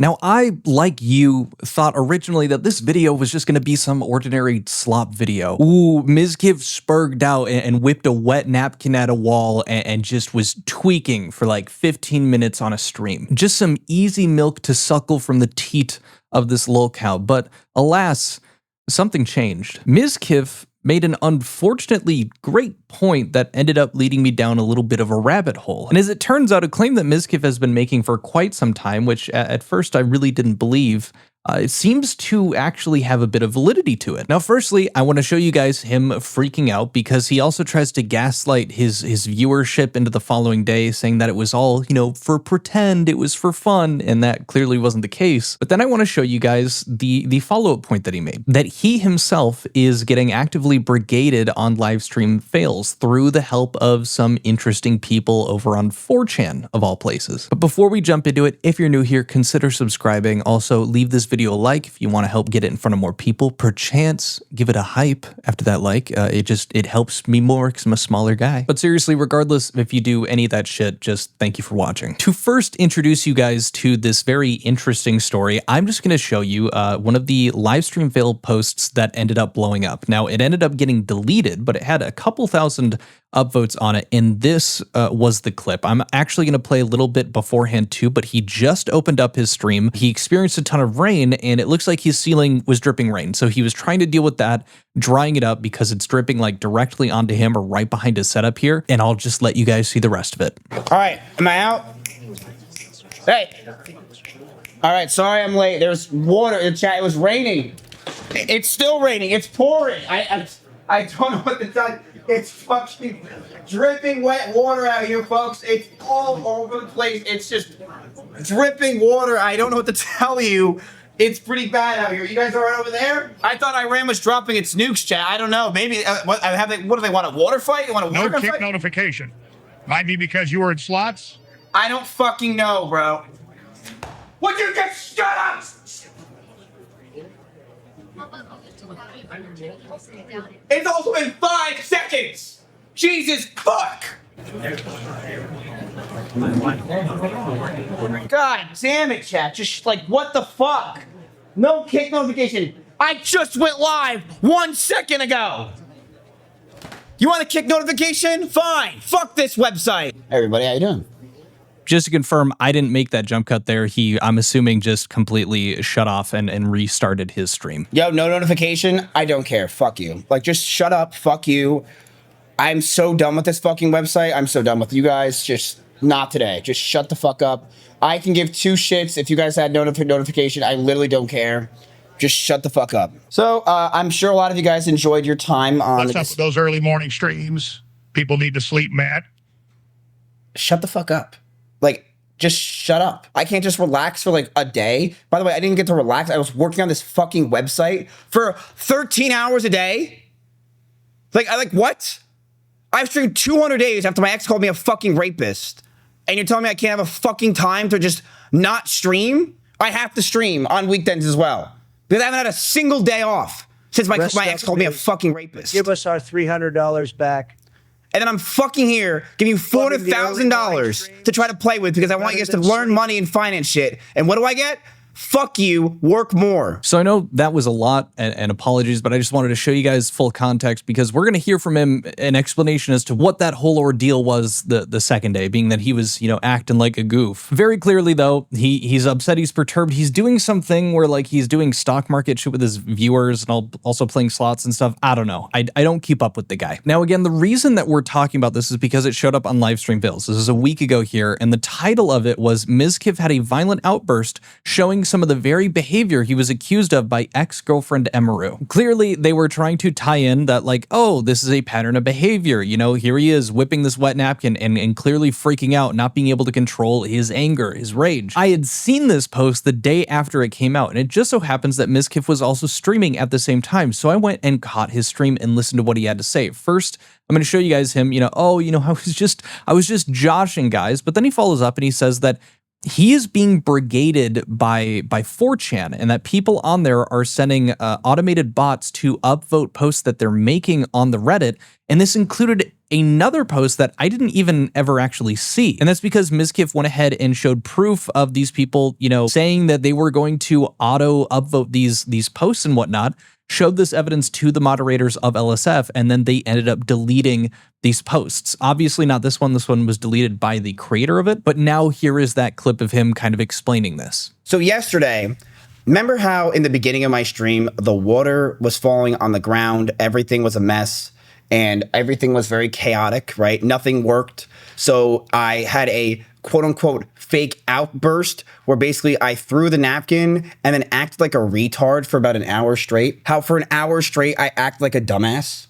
Now, I, like you, thought originally that this video was just gonna be some ordinary slop video. Ooh, Mizkiff spurged out and whipped a wet napkin at a wall and just was tweaking for like 15 minutes on a stream. Just some easy milk to suckle from the teat of this lol cow, but alas, something changed. Mizkiff made an unfortunately great point that ended up leading me down a little bit of a rabbit hole. And as it turns out, a claim that Mizkiff has been making for quite some time, which at first I really didn't believe, it seems to actually have a bit of validity to it. Now, firstly, I want to show you guys him freaking out because he also tries to gaslight his viewership into the following day, saying that it was all, you know, for pretend, it was for fun, and that clearly wasn't the case. But then I want to show you guys the follow-up point that he made, that he himself is getting actively brigaded on live stream fails through the help of some interesting people over on 4chan, of all places. But before we jump into it, if you're new here, consider subscribing. Also, leave this video a like if you want to help get it in front of more people. Perchance, give it a hype after that like. It helps me more because I'm a smaller guy. But seriously, regardless if you do any of that shit, just thank you for watching. To first introduce you guys to this very interesting story, I'm just going to show you one of the live stream fail posts that ended up blowing up. Now, it ended up getting deleted, but it had a couple thousand upvotes on it, and this was the clip. I'm actually going to play a little bit beforehand too, but he just opened up his stream. He experienced a ton of rain, and it looks like his ceiling was dripping rain. So he was trying to deal with that, drying it up because it's dripping like directly onto him or right behind his setup here, and I'll just let you guys see the rest of it. All right, am I out? Hey. All right, sorry I'm late. There's water in the chat. It was raining. It's still raining. It's pouring. I don't know what to tell you. It's fucking dripping wet water out here, folks. It's all over the place. It's just dripping water. I don't know what to tell you. It's pretty bad out here. You guys all right over there? I thought Iran was dropping its nukes, chat. I don't know. Maybe, what do they want, a water fight? They want a water No kick fight? notification. Might be because you were in slots. I don't fucking know, bro. Would you just shut up? It's also been 5 seconds! Jesus fuck! God damn it, chat. Just like, what the fuck? No kick notification. I just went live 1 second ago! You want a kick notification? Fine. Fuck this website. Hey everybody, how you doing? Just to confirm, I didn't make that jump cut there. I'm assuming, just completely shut off and restarted his stream. Yo, no notification. I don't care. Fuck you. Like, just shut up. Fuck you. I'm so done with this fucking website. I'm so done with you guys. Just not today. Just shut the fuck up. I can give 2 shits if you guys had notification. I literally don't care. Just shut the fuck up. So, I'm sure a lot of you guys enjoyed your time on... What's up with those early morning streams? People need to sleep, Matt. Shut the fuck up. Like, just shut up. I can't just relax for like a day. By the way, I didn't get to relax. I was working on this fucking website for 13 hours a day. Like, what? I've streamed 200 days after my ex called me a fucking rapist. And you're telling me I can't have a fucking time to just not stream? I have to stream on weekends as well. Because I haven't had a single day off since my ex called me a fucking rapist. Give us our $300 back. And then I'm fucking here giving you $400,000 to try to play with because I want you guys to learn money and finance shit. And what do I get? Fuck you, work more. So I know that was a lot, and apologies, but I just wanted to show you guys full context because we're going to hear from him an explanation as to what that whole ordeal was the second day, being that he was, you know, acting like a goof. Very clearly, though, he's upset, he's perturbed, he's doing something where, like, he's doing stock market shit with his viewers and also playing slots and stuff. I don't know. I don't keep up with the guy. Now, again, the reason that we're talking about this is because it showed up on Livestream Fails. This is a week ago here, and the title of it was Mizkiff had a violent outburst showing some of the very behavior he was accused of by ex-girlfriend Emaru. Clearly, they were trying to tie in that, like, oh, this is a pattern of behavior. You know, here he is whipping this wet napkin and clearly freaking out, not being able to control his anger, his rage. I had seen this post the day after it came out, and it just so happens that Mizkiff was also streaming at the same time, so I went and caught his stream and listened to what he had to say. First, I'm going to show you guys him, you know, oh, you know, I was just joshing, guys, but then he follows up and he says that he is being brigaded by 4chan, and that people on there are sending automated bots to upvote posts that they're making on the Reddit, And this included another post that I didn't even ever actually see. And that's because Mizkiff went ahead and showed proof of these people, saying that they were going to auto upvote these posts and whatnot, showed this evidence to the moderators of LSF, and then they ended up deleting these posts. Obviously not this one. This one was deleted by the creator of it, but now here is that clip of him kind of explaining this. So yesterday, remember how in the beginning of my stream, the water was falling on the ground, everything was a mess, and everything was very chaotic, right? Nothing worked. So I had a quote unquote fake outburst where basically I threw the napkin and then acted like a retard for about an hour straight. How for an hour straight, I acted like a dumbass.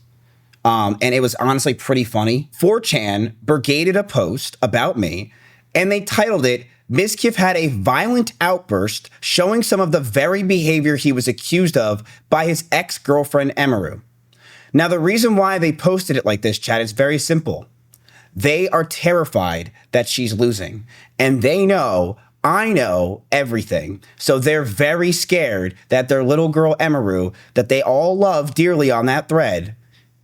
And it was honestly pretty funny. 4chan brigaded a post about me and they titled it, Mizkiff had a violent outburst showing some of the very behavior he was accused of by his ex-girlfriend Emaru. Now, the reason why they posted it like this, chat, is very simple. They are terrified that she's losing, and they know, I know everything. So they're very scared that their little girl Emaru, that they all love dearly on that thread,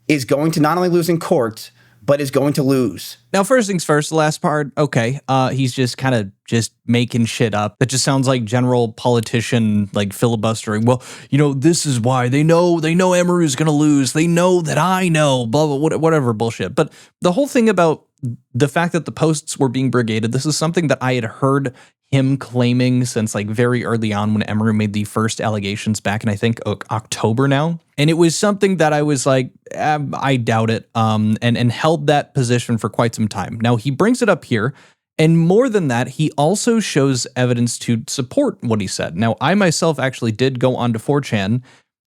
is going to not only lose in court, but is going to lose. Now, first things first, the last part, okay, he's just kind of just making shit up. That just sounds like general politician, like filibustering. Well, this is why they know Emaru's gonna lose. They know that I know, blah, blah, whatever bullshit. But the whole thing about the fact that the posts were being brigaded, this is something that I had heard him claiming since like very early on when Emaru made the first allegations back in, I think, October now. And it was something that I was like, I doubt it, and held that position for quite some time. Now, he brings it up here, and more than that, he also shows evidence to support what he said. Now, I myself actually did go onto 4chan,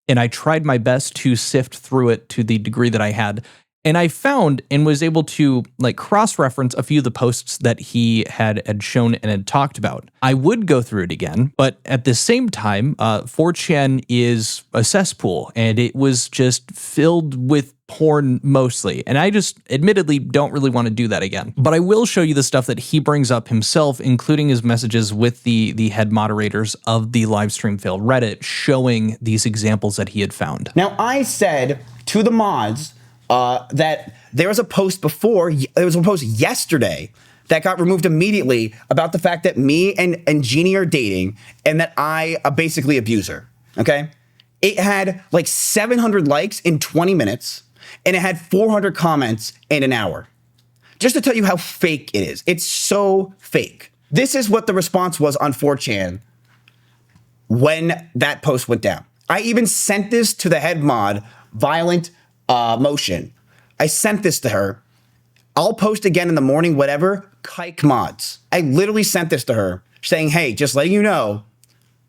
and I tried my best to sift through it to the degree that I had. And I found and was able to like cross-reference a few of the posts that he had shown and had talked about. I would go through it again, but at the same time, 4chan is a cesspool and it was just filled with porn mostly. And I just admittedly don't really want to do that again. But I will show you the stuff that he brings up himself, including his messages with the head moderators of the livestream fail Reddit, showing these examples that he had found. Now, I said to the mods, that there was a post yesterday that got removed immediately about the fact that me and Jeannie are dating and that I basically abuse her, okay? It had like 700 likes in 20 minutes and it had 400 comments in an hour. Just to tell you how fake it is. It's so fake. This is what the response was on 4chan when that post went down. I even sent this to the head mod, Violent Motion. I sent this to her. I'll post again in the morning, whatever, kike mods. I literally sent this to her saying, hey, just letting you know,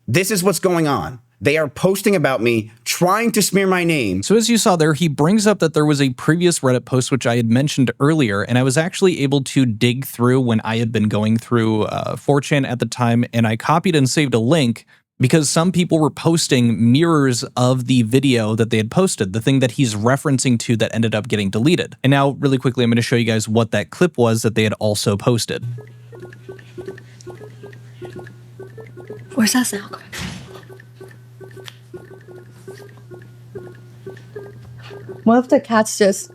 this is what's going on. They are posting about me, trying to smear my name. So as you saw there, he brings up that there was a previous Reddit post, which I had mentioned earlier, and I was actually able to dig through when I had been going through 4chan at the time, and I copied and saved a link because some people were posting mirrors of the video that they had posted, the thing that he's referencing to that ended up getting deleted. And now, really quickly, I'm going to show you guys what that clip was that they had also posted. Where's that sound coming? What if the cats just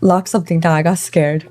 lock something down? I got scared.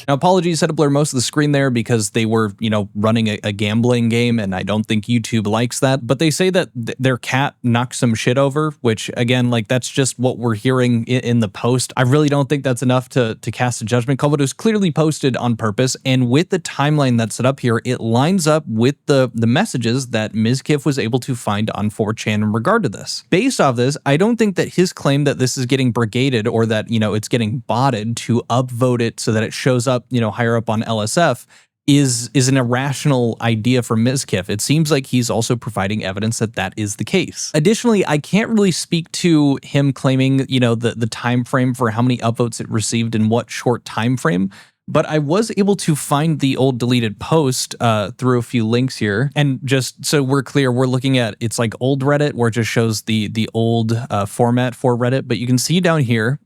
Now, apologies, I had to blur most of the screen there because they were, running a gambling game, and I don't think YouTube likes that. But they say that their cat knocked some shit over, which, again, like, that's just what we're hearing in the post. I really don't think that's enough to cast a judgment call, but it was clearly posted on purpose. And with the timeline that's set up here, it lines up with the messages that Mizkiff was able to find on 4chan in regard to this. Based off this, I don't think that his claim that this is getting brigaded or that, it's getting botted to upvote it so that it shows up, higher up on LSF is an irrational idea for Mizkiff. It seems like he's also providing evidence that that is the case. Additionally, I can't really speak to him claiming, the time frame for how many upvotes it received in what short time frame, but I was able to find the old deleted post through a few links here. And just so we're clear, we're looking at, it's like old Reddit where it just shows the old format for Reddit, but you can see down here,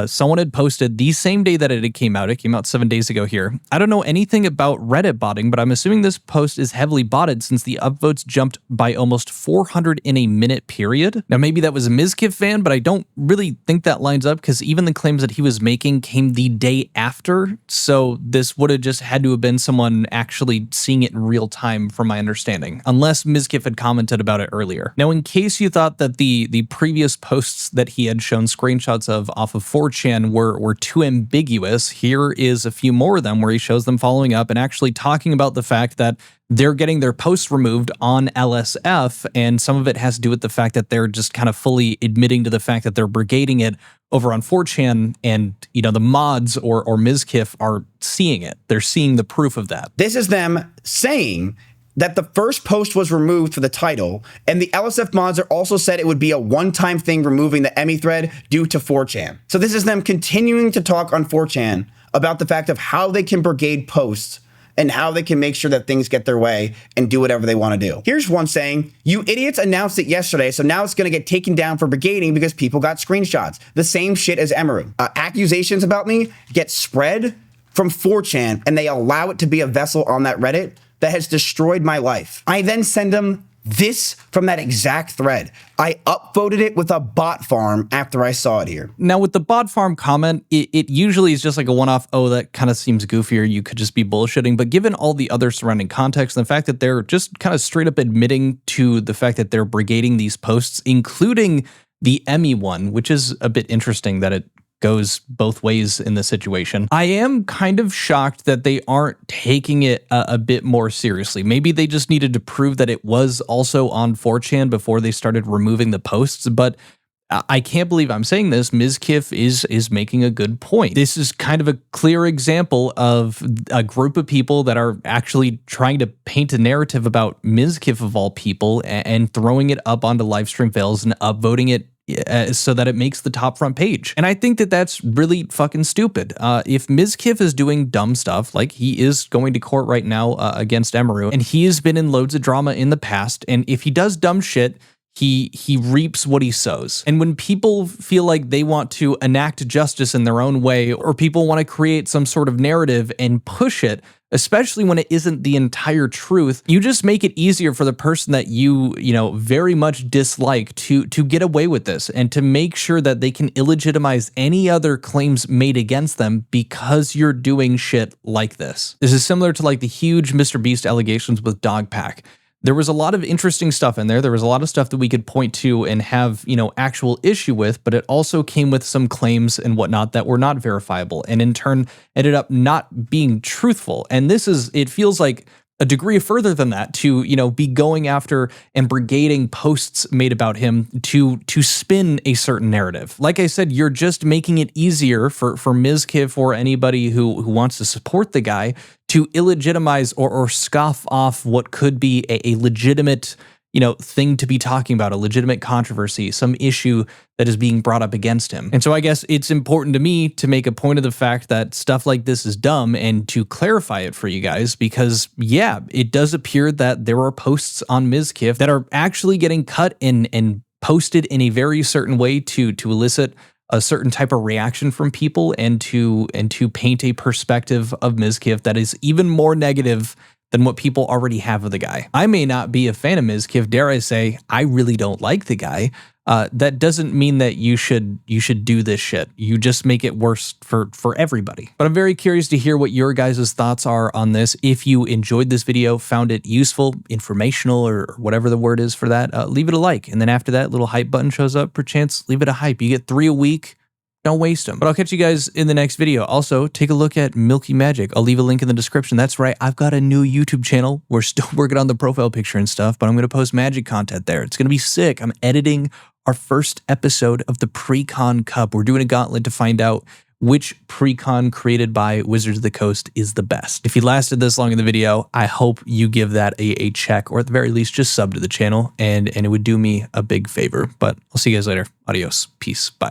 Someone had posted the same day that it came out 7 days ago here. I don't know anything about Reddit botting, but I'm assuming this post is heavily botted since the upvotes jumped by almost 400 in a minute period. Now, maybe that was a Mizkiff fan, but I don't really think that lines up because even the claims that he was making came the day after. So this would have just had to have been someone actually seeing it in real time from my understanding, unless Mizkiff had commented about it earlier. Now, in case you thought that the previous posts that he had shown screenshots of off of 4chan were too ambiguous, here is a few more of them where he shows them following up and actually talking about the fact that they're getting their posts removed on LSF, and some of it has to do with the fact that they're just kind of fully admitting to the fact that they're brigading it over on 4chan, and you know the mods or Mizkiff are seeing it. They're seeing the proof of that. This is them saying that the first post was removed for the title, and the LSF mods are also said it would be a one-time thing removing the Emmy thread due to 4chan. So this is them continuing to talk on 4chan about the fact of how they can brigade posts and how they can make sure that things get their way and do whatever they want to do. Here's one saying, "You idiots announced it yesterday, so now it's going to get taken down for brigading because people got screenshots." The same shit as Emeru. Accusations about me get spread from 4chan, and they allow it to be a vessel on that Reddit that has destroyed my life. I then send them this from that exact thread. I upvoted it with a bot farm after I saw it here. Now, with the bot farm comment, it usually is just like a one-off, oh, that kind of seems goofier, you could just be bullshitting. But given all the other surrounding context and the fact that they're just kind of straight up admitting to the fact that they're brigading these posts, including the Emmy one, which is a bit interesting that it goes both ways in this situation. I am kind of shocked that they aren't taking it a bit more seriously. Maybe they just needed to prove that it was also on 4chan before they started removing the posts, but I can't believe I'm saying this. Mizkiff is making a good point. This is kind of a clear example of a group of people that are actually trying to paint a narrative about Mizkiff of all people and throwing it up onto livestream fails and upvoting it so that it makes the top front page. And I think that that's really fucking stupid. If Mizkiff is doing dumb stuff, like he is going to court right now against Emeru, and he has been in loads of drama in the past, and if he does dumb shit, he reaps what he sows. And when people feel like they want to enact justice in their own way, or people want to create some sort of narrative and push it, especially when it isn't the entire truth, you just make it easier for the person that you know, very much dislike to get away with this and to make sure that they can illegitimize any other claims made against them because you're doing shit like this. This is similar to like the huge Mr. Beast allegations with Dogpack. There was a lot of interesting stuff in there. There was a lot of stuff that we could point to and have, you know, actual issue with, but it also came with some claims and whatnot that were not verifiable and in turn ended up not being truthful. And this is, it feels like a degree further than that to, you know, be going after and brigading posts made about him to spin a certain narrative. Like I said, you're just making it easier for Mizkiff or anybody who wants to support the guy to illegitimize or scoff off what could be a legitimate, you know, thing to be talking about, a legitimate controversy, some issue that is being brought up against him. And so I guess it's important to me to make a point of the fact that stuff like this is dumb and to clarify it for you guys, because yeah, it does appear that there are posts on Mizkiff that are actually getting cut and posted in a very certain way to elicit a certain type of reaction from people and to paint a perspective of Mizkiff that is even more negative than what people already have of the guy. I may not be a fan of Mizkiff, dare I say, I really don't like the guy. That doesn't mean that you should do this shit. You just make it worse for everybody. But I'm very curious to hear what your guys' thoughts are on this. If you enjoyed this video, found it useful, informational, or whatever the word is for that, leave it a like. And then after that little hype button shows up, perchance leave it a hype. You get 3 a week. Don't waste them. But I'll catch you guys in the next video. Also, take a look at Milky Magic. I'll leave a link in the description. That's right, I've got a new YouTube channel. We're still working on the profile picture and stuff, but I'm going to post magic content there. It's going to be sick. I'm editing our first episode of the Pre-Con Cup. We're doing a gauntlet to find out which pre-con created by Wizards of the Coast is the best. If you lasted this long in the video, I hope you give that a check, or at the very least, just sub to the channel, and it would do me a big favor. But I'll see you guys later. Adios. Peace. Bye.